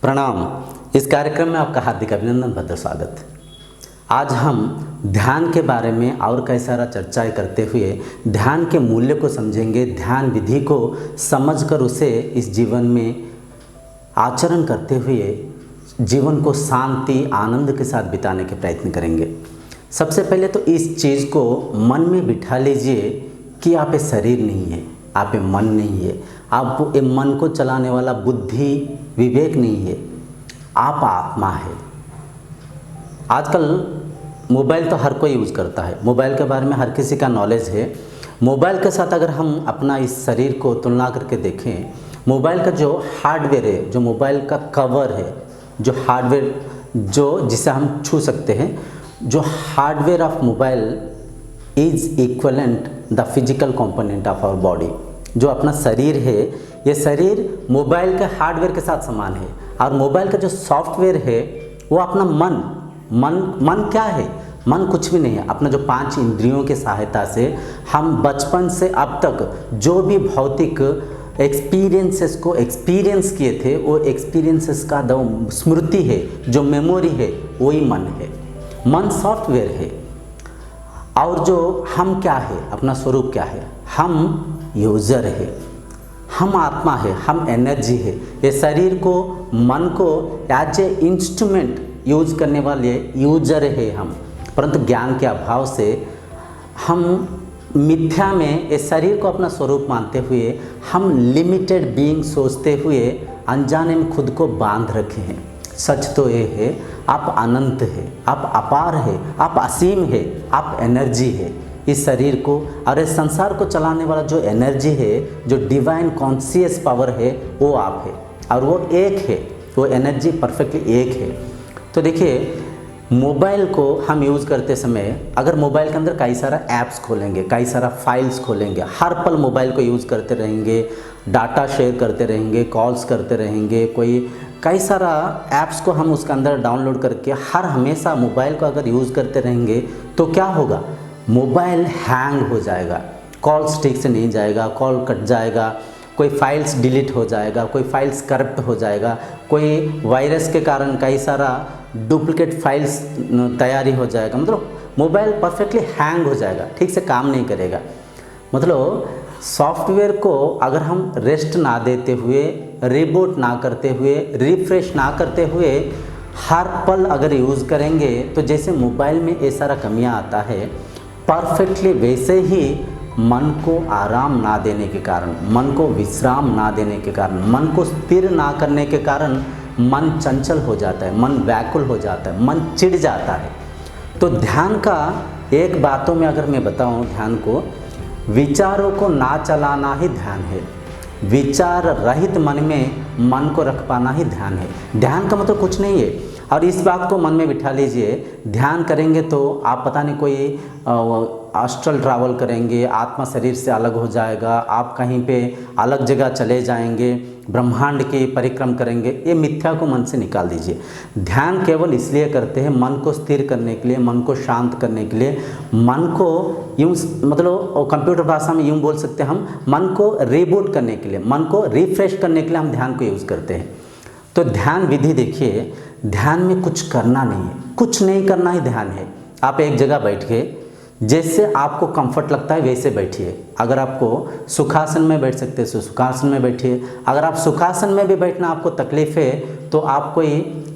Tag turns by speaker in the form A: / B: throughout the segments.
A: प्रणाम। इस कार्यक्रम में आपका हार्दिक अभिनंदन, भद्र स्वागत। आज हम ध्यान के बारे में और कई सारा चर्चाएं करते हुए ध्यान के मूल्य को समझेंगे, ध्यान विधि को समझकर उसे इस जीवन में आचरण करते हुए जीवन को शांति आनंद के साथ बिताने के प्रयत्न करेंगे। सबसे पहले तो इस चीज़ को मन में बिठा लीजिए कि आप ये शरीर नहीं है, आप ये मन नहीं है, आप ये मन को चलाने वाला बुद्धि विवेक नहीं है, आप आत्मा है। आजकल मोबाइल तो हर कोई यूज़ करता है, मोबाइल के बारे में हर किसी का नॉलेज है। मोबाइल के साथ अगर हम अपना इस शरीर को तुलना करके देखें, मोबाइल का जो हार्डवेयर है, जो मोबाइल का कवर है, जो हार्डवेयर जो जिसे हम छू सकते हैं, जो hardware of mobile is equivalent the physical component of our body. जो अपना शरीर है, ये शरीर मोबाइल के हार्डवेयर के साथ समान है। और मोबाइल का जो सॉफ्टवेयर है वो अपना मन क्या है? मन कुछ भी नहीं है। अपना जो 5 इंद्रियों की सहायता से हम बचपन से अब तक जो भी भौतिक एक्सपीरियंसेस को एक्सपीरियंस किए थे, वो एक्सपीरियंसेस का जो स्मृति है, जो मेमोरी है, वही मन है। मन सॉफ्टवेयर है। और जो हम क्या है, अपना स्वरूप क्या है? हम यूज़र है, हम आत्मा है, हम एनर्जी है। ये शरीर को, मन को एज ए इंस्ट्रूमेंट यूज करने वाले यूजर है हम। परंतु ज्ञान के अभाव से हम मिथ्या में इस शरीर को अपना स्वरूप मानते हुए हम लिमिटेड बीइंग सोचते हुए अनजाने में खुद को बांध रखे हैं। सच तो ये है, आप अनंत है, आप अपार है, आप असीम है, आप एनर्जी है। इस शरीर को और इस संसार को चलाने वाला जो एनर्जी है, जो डिवाइन कॉन्शियस पावर है, वो आप है और वो एक है। वो एनर्जी परफेक्टली एक है। तो देखिए, मोबाइल को हम यूज़ करते समय अगर मोबाइल के अंदर कई सारा ऐप्स खोलेंगे, कई सारा फाइल्स खोलेंगे, हर पल मोबाइल को यूज़ करते रहेंगे, डाटा शेयर करते रहेंगे, कॉल्स करते रहेंगे, कई सारा ऐप्स को हम उसके अंदर डाउनलोड करके हर हमेशा मोबाइल को अगर यूज़ करते रहेंगे तो क्या होगा? मोबाइल हैंग हो जाएगा, कॉल्स ठीक से नहीं जाएगा, कॉल कट जाएगा, कोई फाइल्स डिलीट हो जाएगा, कोई फाइल्स करप्ट हो जाएगा, कोई वायरस के कारण कई सारा डुप्लीकेट फाइल्स तैयारी हो जाएगा। मतलब मोबाइल परफेक्टली हैंग हो जाएगा, ठीक से काम नहीं करेगा। मतलब सॉफ्टवेयर को अगर हम रेस्ट ना देते हुए, रिबूट ना करते हुए, रिफ्रेश ना करते हुए हर पल अगर यूज़ करेंगे तो जैसे मोबाइल में ये सारा कमियां आता है, परफेक्टली वैसे ही मन को आराम ना देने के कारण, मन को विश्राम ना देने के कारण, मन को स्थिर ना करने के कारण मन चंचल हो जाता है, मन व्याकुल हो जाता है, मन चिढ़ जाता है। तो ध्यान का एक बातों में अगर मैं बताऊं, ध्यान को विचारों को ना चलाना ही ध्यान है। विचार रहित मन में मन को रख पाना ही ध्यान है। ध्यान का मतलब कुछ नहीं है। और इस बात को मन में बिठा लीजिए, ध्यान करेंगे तो आप पता नहीं कोई एस्ट्रल ट्रैवल करेंगे, आत्मा शरीर से अलग हो जाएगा, आप कहीं पे अलग जगह चले जाएंगे, ब्रह्मांड की परिक्रम करेंगे। ये मिथ्या को मन से निकाल दीजिए। ध्यान केवल इसलिए करते हैं, मन को स्थिर करने के लिए, मन को शांत करने के लिए, मन को यूँ मतलब कंप्यूटर भाषा में यूँ बोल सकते हैं हम, मन को रिबूट करने के लिए, मन को रिफ्रेश करने के लिए हम ध्यान को यूज़ करते हैं। तो ध्यान विधि देखिए, ध्यान में कुछ करना नहीं है, कुछ नहीं करना ही ध्यान है। आप एक जगह बैठ के जैसे आपको कंफर्ट लगता है वैसे बैठिए। अगर आपको सुखासन में बैठ सकते हैं तो सुखासन में बैठिए। अगर आप सुखासन में भी बैठना आपको तकलीफ़ है तो आप कोई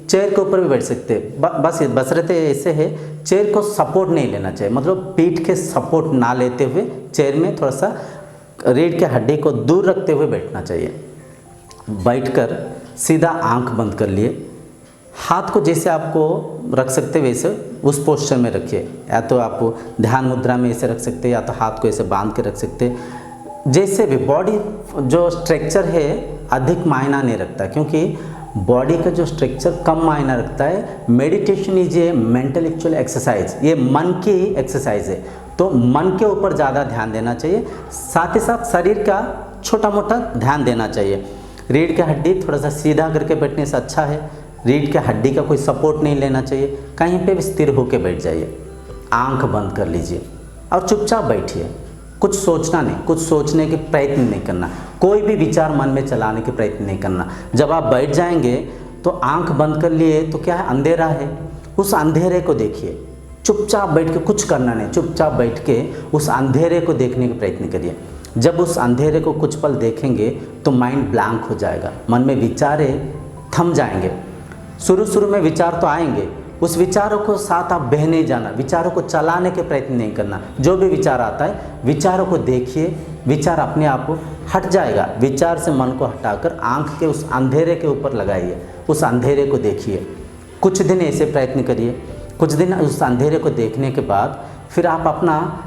A: चेयर के ऊपर भी बैठ सकते हैं। बस रहते ऐसे है, चेयर को सपोर्ट नहीं लेना चाहिए, मतलब पीठ के सपोर्ट ना लेते हुए चेयर में थोड़ा सा रीढ़ के हड्डी को दूर रखते हुए बैठना चाहिए। बैठकर सीधा आंख बंद कर लिए, हाथ को जैसे आपको रख सकते वैसे उस पोस्चर में रखिए। या तो आप ध्यान मुद्रा में ऐसे रख सकते हैं, या तो हाथ को ऐसे बांध के रख सकते हैं। जैसे भी बॉडी जो स्ट्रक्चर है अधिक मायना नहीं रखता, क्योंकि बॉडी का जो स्ट्रक्चर कम मायना रखता है। Meditation is a mental actual exercise, ये मन की एक्सरसाइज है। तो मन के ऊपर ज़्यादा ध्यान देना चाहिए, साथ ही साथ शरीर का छोटा मोटा ध्यान देना चाहिए। रीढ़ की हड्डी थोड़ा सा सीधा करके बैठने से अच्छा है। रीढ़ की हड्डी का कोई सपोर्ट नहीं लेना चाहिए। कहीं पे भी स्थिर होकर बैठ जाइए, आंख बंद कर लीजिए और चुपचाप बैठिए। कुछ सोचना नहीं, कुछ सोचने के प्रयत्न नहीं करना, कोई भी विचार मन में चलाने के प्रयत्न नहीं करना। जब आप बैठ जाएंगे तो आंख बंद कर लिए तो क्या है, अंधेरा है, उस अंधेरे को देखिए, चुपचाप बैठ के, कुछ करना नहीं, चुपचाप बैठ के उस अंधेरे को देखने का प्रयत्न करिए। जब उस अंधेरे को कुछ पल देखेंगे तो माइंड ब्लैंक हो जाएगा, मन में विचारे थम जाएंगे। शुरू में विचार तो आएंगे, उस विचारों को साथ आप बह नहीं जाना, विचारों को चलाने के प्रयत्न नहीं करना। जो भी विचार आता है विचारों को देखिए, विचार अपने आप हट जाएगा। विचार से मन को हटाकर आंख के उस अंधेरे के ऊपर लगाइए, उस अंधेरे को देखिए। कुछ दिन ऐसे प्रयत्न करिए। कुछ दिन उस अंधेरे को देखने के बाद फिर आप अपना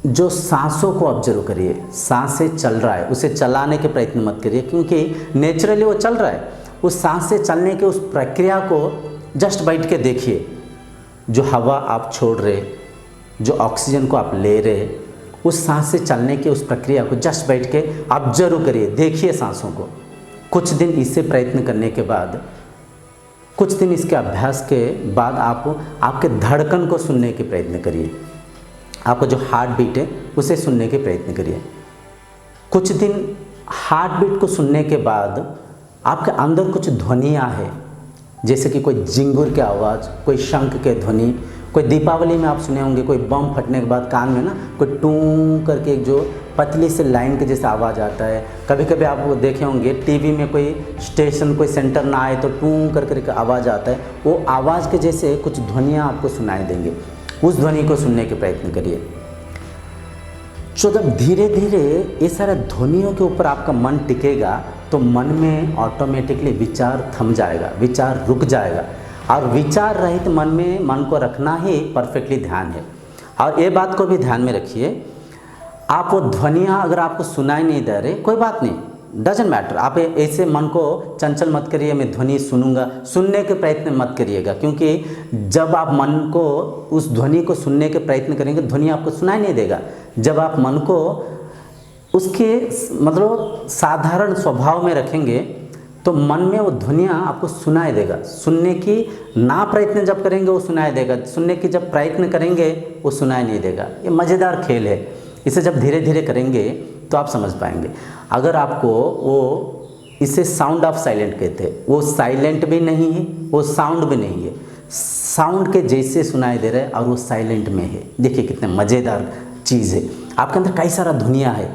A: जो सांसों को ऑब्जर्व करिए, सांसें चल रहा है उसे चलाने के प्रयत्न मत करिए, क्योंकि नेचुरली वो चल रहा है। उस सांस से चलने के उस प्रक्रिया को जस्ट बैठ के देखिए। जो हवा आप छोड़ रहे, जो ऑक्सीजन को आप ले रहे, उस सांस से चलने की उस प्रक्रिया को जस्ट बैठ के ऑब्जर्व करिए, देखिए सांसों को। कुछ दिन इससे प्रयत्न करने के बाद, कुछ दिन इसके अभ्यास के बाद आप आपके धड़कन को सुनने के प्रयत्न करिए। आपका जो हार्ट बीट है उसे सुनने के प्रयत्न करिए। कुछ दिन हार्ट बीट को सुनने के बाद आपके अंदर कुछ ध्वनियाँ हैं, जैसे कि कोई झिंगुर की आवाज़, कोई शंख के ध्वनि, कोई दीपावली में आप सुने होंगे कोई बम फटने के बाद कान में ना कोई टूं करके एक जो पतली से लाइन के जैसा आवाज़ आता है। कभी कभी आप वो देखे होंगे टीवी में कोई स्टेशन, कोई सेंटर ना आए तो टूं करके आवाज़ आता है। वो आवाज़ के जैसे कुछ ध्वनियाँ आपको सुनाई देंगे, उस ध्वनि को सुनने के प्रयत्न करिए। तो जब धीरे धीरे ये सारे ध्वनियों के ऊपर आपका मन टिकेगा तो मन में ऑटोमेटिकली विचार थम जाएगा, विचार रुक जाएगा। और विचार रहित मन में मन को रखना ही परफेक्टली ध्यान है। और ये बात को भी ध्यान में रखिए, आप वो ध्वनियाँ अगर आपको सुनाई नहीं दे रहे, कोई बात नहीं, डजेंट मैटर। आप ऐसे मन को चंचल मत करिए, मैं ध्वनि सुनूंगा, सुनने के प्रयत्न मत करिएगा, क्योंकि जब आप मन को उस ध्वनि को सुनने के प्रयत्न करेंगे ध्वनि आपको सुनाई नहीं देगा। जब आप मन को उसके मतलब साधारण स्वभाव में रखेंगे तो मन में वो ध्वनियाँ आपको सुनाई देगा। सुनने की ना प्रयत्न जब करेंगे वो सुनाई देगा, सुनने की जब प्रयत्न करेंगे वो सुनाई नहीं देगा। ये मज़ेदार खेल है, इसे जब धीरे धीरे करेंगे तो आप समझ पाएंगे। अगर आपको वो, इसे साउंड ऑफ साइलेंट कहते हैं, वो साइलेंट भी नहीं है, वो साउंड भी नहीं है, साउंड के जैसे सुनाई दे रहा है और वो साइलेंट में है। देखिए कितने मज़ेदार चीज़ है, आपके अंदर कई सारा दुनिया है।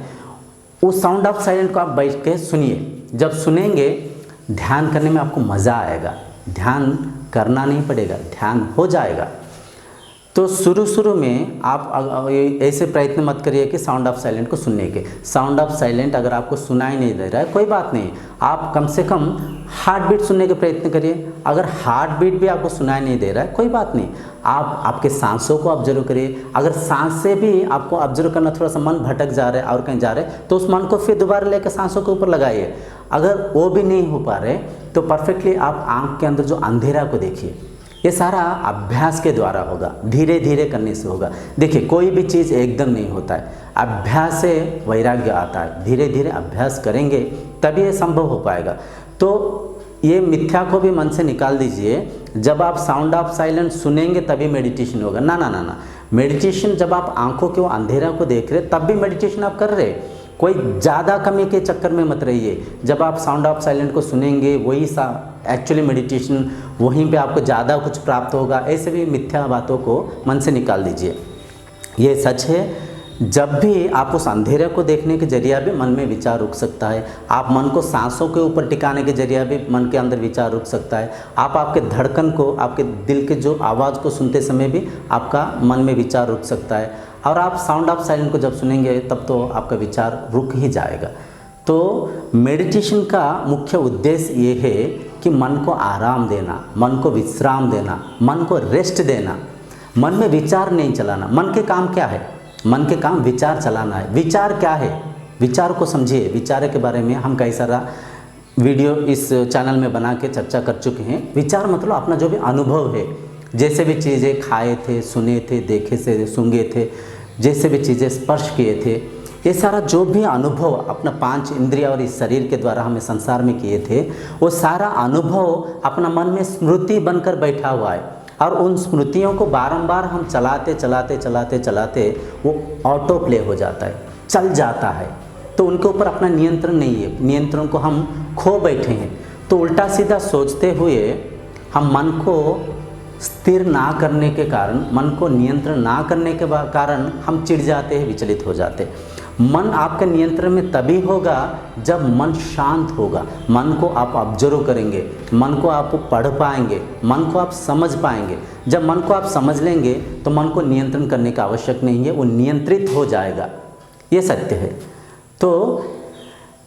A: उस साउंड ऑफ साइलेंट को आप बैठ के सुनिए। जब सुनेंगे ध्यान करने में आपको मज़ा आएगा, ध्यान करना नहीं पड़ेगा, ध्यान हो जाएगा। तो शुरू में आप ऐसे प्रयत्न मत करिए कि साउंड ऑफ साइलेंट को सुनने के। साउंड ऑफ साइलेंट अगर आपको सुनाई नहीं दे रहा है कोई बात नहीं, आप कम से कम हार्ट बीट सुनने के प्रयत्न करिए। अगर हार्ट बीट भी आपको सुनाई नहीं दे रहा है कोई बात नहीं, आप आपके सांसों को ऑब्जर्व करिए। अगर सांस से भी आपको ऑब्जर्व करना, थोड़ा सा मन भटक जा रहा है और कहीं जा रहे हैं तो उस मन को फिर दोबारा लेकर सांसों के ऊपर लगाइए। अगर वो भी नहीं हो पा रहे तो परफेक्टली आप आँख के अंदर जो अंधेरा को देखिए। ये सारा अभ्यास के द्वारा होगा, धीरे धीरे करने से होगा। देखिए कोई भी चीज़ एकदम नहीं होता है, अभ्यास से वैराग्य आता है। धीरे धीरे अभ्यास करेंगे तभी ये संभव हो पाएगा। तो ये मिथ्या को भी मन से निकाल दीजिए, जब आप साउंड ऑफ साइलेंट सुनेंगे तभी मेडिटेशन होगा। ना ना ना ना, मेडिटेशन जब आप आंखों के अंधेरा को देख रहे तब भी मेडिटेशन आप कर रहे। कोई ज़्यादा कमी के चक्कर में मत रहिए। जब आप साउंड ऑफ साइलेंट को सुनेंगे वही एक्चुअली मेडिटेशन, वहीं पे आपको ज़्यादा कुछ प्राप्त होगा। ऐसे भी मिथ्या बातों को मन से निकाल दीजिए। ये सच है, जब भी आप उस अंधेरे को देखने के जरिया भी मन में विचार रुक सकता है। आप मन को सांसों के ऊपर टिकाने के जरिया भी मन के अंदर विचार रुक सकता है। आप आपके धड़कन को, आपके दिल के जो आवाज़ को सुनते समय भी आपका मन में विचार रुक सकता है। और आप साउंड ऑफ साइलेंट को जब सुनेंगे तब तो आपका विचार रुक ही जाएगा। तो मेडिटेशन का मुख्य उद्देश्य ये है कि मन को आराम देना, मन को विश्राम देना, मन को रेस्ट देना, मन में विचार नहीं चलाना। मन के काम क्या है? मन के काम विचार चलाना है। विचार क्या है? विचार को समझिए। विचार के बारे में हम कई सारा वीडियो इस चैनल में बना के चर्चा कर चुके हैं। विचार मतलब अपना जो भी अनुभव है, जैसे भी चीज़ें खाए थे, सुने थे, देखे से सूंघे थे, जैसे भी चीज़ें स्पर्श किए थे, ये सारा जो भी अनुभव अपना 5 इंद्रिय और इस शरीर के द्वारा हमें संसार में किए थे, वो सारा अनुभव अपना मन में स्मृति बनकर बैठा हुआ है। और उन स्मृतियों को बारंबार हम चलाते चलाते चलाते चलाते वो ऑटो प्ले हो जाता है, चल जाता है। तो उनके ऊपर अपना नियंत्रण नहीं है, नियंत्रण को हम खो बैठे हैं। तो उल्टा सीधा सोचते हुए हम मन को स्थिर ना करने के कारण, मन को नियंत्रण ना करने के कारण हम चिढ़ जाते हैं, विचलित हो जाते हैं। मन आपके नियंत्रण में तभी होगा जब मन शांत होगा। मन को आप ऑब्जर्व करेंगे, मन को आप पढ़ पाएंगे, मन को आप समझ पाएंगे। जब मन को आप समझ लेंगे तो मन को नियंत्रण करने का आवश्यक नहीं है, वो नियंत्रित हो जाएगा। ये सत्य है। तो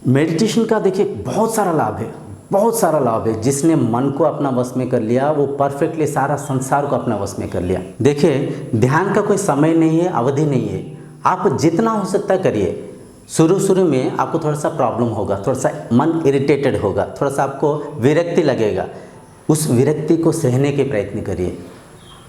A: मेडिटेशन का देखिए बहुत सारा लाभ है, बहुत सारा लाभ है। जिसने मन को अपना वश में कर लिया वो परफेक्टली सारा संसार को अपना वश में कर लिया। देखिए ध्यान का कोई समय नहीं है, अवधि नहीं है। आप जितना हो सकता है करिए। शुरू में आपको थोड़ा सा प्रॉब्लम होगा, थोड़ा सा मन इरिटेटेड होगा, थोड़ा सा आपको विरक्ति लगेगा। उस विरक्ति को सहने के प्रयत्न करिए।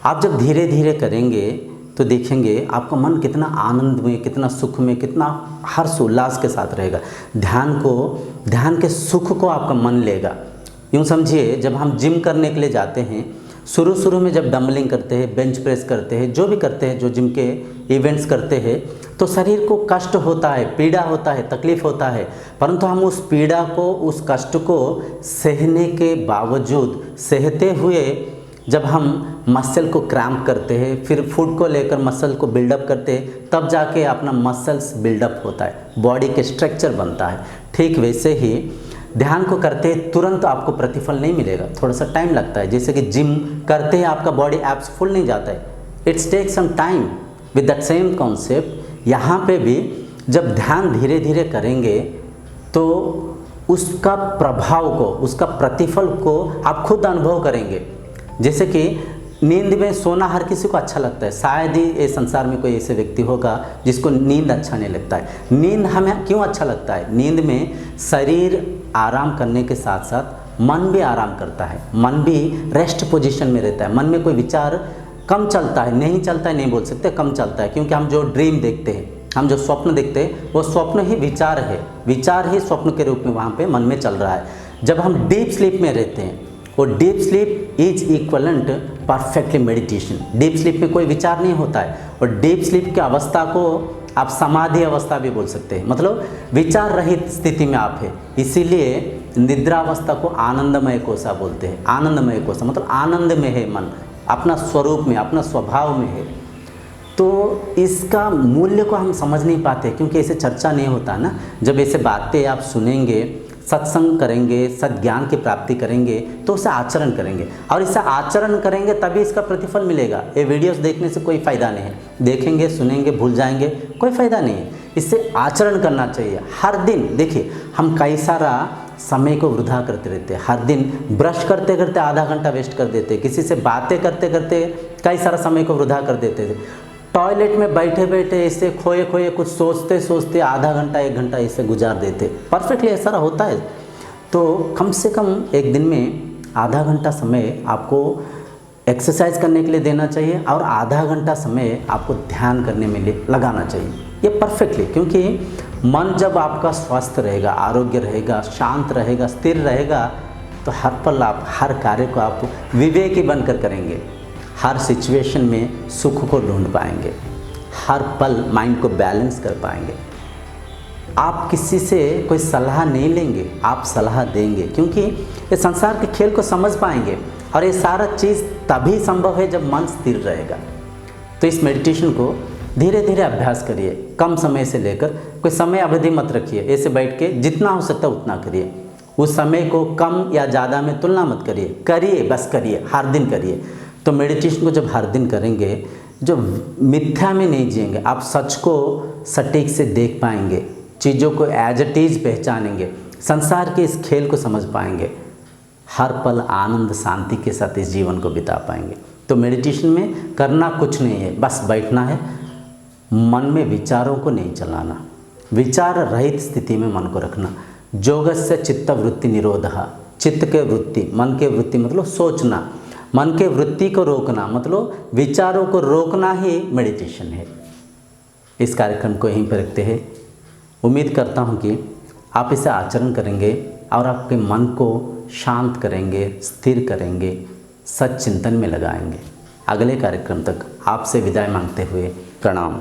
A: आप जब धीरे धीरे करेंगे तो देखेंगे आपका मन कितना आनंद में, कितना सुख में, कितना हर्ष उल्लास के साथ रहेगा। ध्यान के सुख को आपका मन लेगा। यूँ समझिए जब हम जिम करने के लिए जाते हैं, शुरू में जब डंबलिंग करते हैं, बेंच प्रेस करते हैं, जो भी करते हैं, जो जिम के इवेंट्स करते हैं, तो शरीर को कष्ट होता है, पीड़ा होता है, तकलीफ़ होता है। परंतु हम उस पीड़ा को, उस कष्ट को सहने के बावजूद, सहते हुए जब हम मसल को क्रैम्प करते हैं, फिर फूड को लेकर मसल को बिल्डअप करते हैं, तब जाके अपना मसल्स बिल्डअप होता है, बॉडी के स्ट्रक्चर बनता है। ठीक वैसे ही ध्यान को करते तुरंत आपको प्रतिफल नहीं मिलेगा, थोड़ा सा टाइम लगता है। जैसे कि जिम करते हैं आपका बॉडी एब्स फुल नहीं जाता है, it's take some time. With that same concept यहाँ पे भी जब ध्यान धीरे धीरे करेंगे तो उसका प्रभाव को, उसका प्रतिफल को आप खुद अनुभव करेंगे। जैसे कि नींद में सोना हर किसी को अच्छा लगता है, शायद ही इस संसार में कोई ऐसे व्यक्ति होगा जिसको नींद अच्छा नहीं लगता है। नींद हमें क्यों अच्छा लगता है? नींद में शरीर आराम करने के साथ साथ मन भी आराम करता है, मन भी रेस्ट पोजीशन में रहता है। मन में कोई विचार कम चलता है, नहीं चलता है नहीं बोल सकते, कम चलता है। क्योंकि हम जो ड्रीम देखते हैं, हम जो स्वप्न देखते हैं, वो स्वप्न ही विचार है, विचार ही स्वप्न के रूप में वहाँ पे मन में चल रहा है। जब हम डीप स्लीप में रहते हैं, वो deep sleep is equivalent perfectly meditation. Deep sleep में कोई विचार नहीं होता है, और डीप स्लीप की अवस्था को आप समाधि अवस्था भी बोल सकते हैं, मतलब विचार रहित स्थिति में आप है। इसीलिए निद्रा अवस्था को आनंदमय कोशा बोलते हैं। आनंदमय कोशा मतलब आनंद में है मन, अपना स्वरूप में, अपना स्वभाव में है। तो इसका मूल्य को हम समझ नहीं पाते क्योंकि ऐसे चर्चा नहीं होता ना। जब ऐसे बातें आप सुनेंगे, सत्संग करेंगे, सद्ज्ञान की प्राप्ति करेंगे, तो उसे आचरण करेंगे, और इसे आचरण करेंगे तभी इसका प्रतिफल मिलेगा। ये वीडियोस देखने से कोई फ़ायदा नहीं है, देखेंगे सुनेंगे भूल जाएंगे, कोई फ़ायदा नहीं है। इससे आचरण करना चाहिए हर दिन। देखिए हम कई सारा समय को वृथा करते रहते हैं, हर दिन ब्रश करते करते आधा घंटा वेस्ट कर देते, किसी से बातें करते करते कई सारा समय को वृथा कर देते थे, टॉयलेट में बैठे बैठे ऐसे खोए खोए कुछ सोचते सोचते आधा घंटा 1 घंटा ऐसे गुजार देते। परफेक्टली ऐसा होता है। तो कम से कम एक दिन में आधा घंटा समय आपको एक्सरसाइज करने के लिए देना चाहिए, और आधा घंटा समय आपको ध्यान करने में लगाना चाहिए। ये परफेक्टली, क्योंकि मन जब आपका स्वस्थ रहेगा, आरोग्य रहेगा, शांत रहेगा, स्थिर रहेगा, तो हर पल आप हर कार्य को आप विवेकी बनकर करेंगे। हर सिचुएशन में सुख को ढूंढ पाएंगे, हर पल माइंड को बैलेंस कर पाएंगे। आप किसी से कोई सलाह नहीं लेंगे, आप सलाह देंगे, क्योंकि ये संसार के खेल को समझ पाएंगे। और ये सारा चीज़ तभी संभव है जब मन स्थिर रहेगा। तो इस मेडिटेशन को धीरे धीरे अभ्यास करिए, कम समय से लेकर, कोई समय अवधि मत रखिए। ऐसे बैठ के जितना हो सकता है उतना करिए। उस समय को कम या ज़्यादा में तुलना मत करिए, करिए, बस करिए, हर दिन करिए। तो मेडिटेशन को जब हर दिन करेंगे, जो मिथ्या में नहीं जिएंगे, आप सच को सटीक से देख पाएंगे, चीज़ों को एज इट इज़ पहचानेंगे, संसार के इस खेल को समझ पाएंगे, हर पल आनंद शांति के साथ इस जीवन को बिता पाएंगे। तो मेडिटेशन में करना कुछ नहीं है, बस बैठना है, मन में विचारों को नहीं चलाना, विचार रहित स्थिति में मन को रखना। योगस्य चित्त वृत्ति निरोधः, चित्त के वृत्ति, मन के वृत्ति मतलब सोचना, मन के वृत्ति को रोकना मतलब विचारों को रोकना ही मेडिटेशन है। इस कार्यक्रम को यहीं पर रखते हैं। उम्मीद करता हूँ कि आप इसे आचरण करेंगे और आपके मन को शांत करेंगे, स्थिर करेंगे, सच चिंतन में लगाएंगे। अगले कार्यक्रम तक आपसे विदाई मांगते हुए प्रणाम।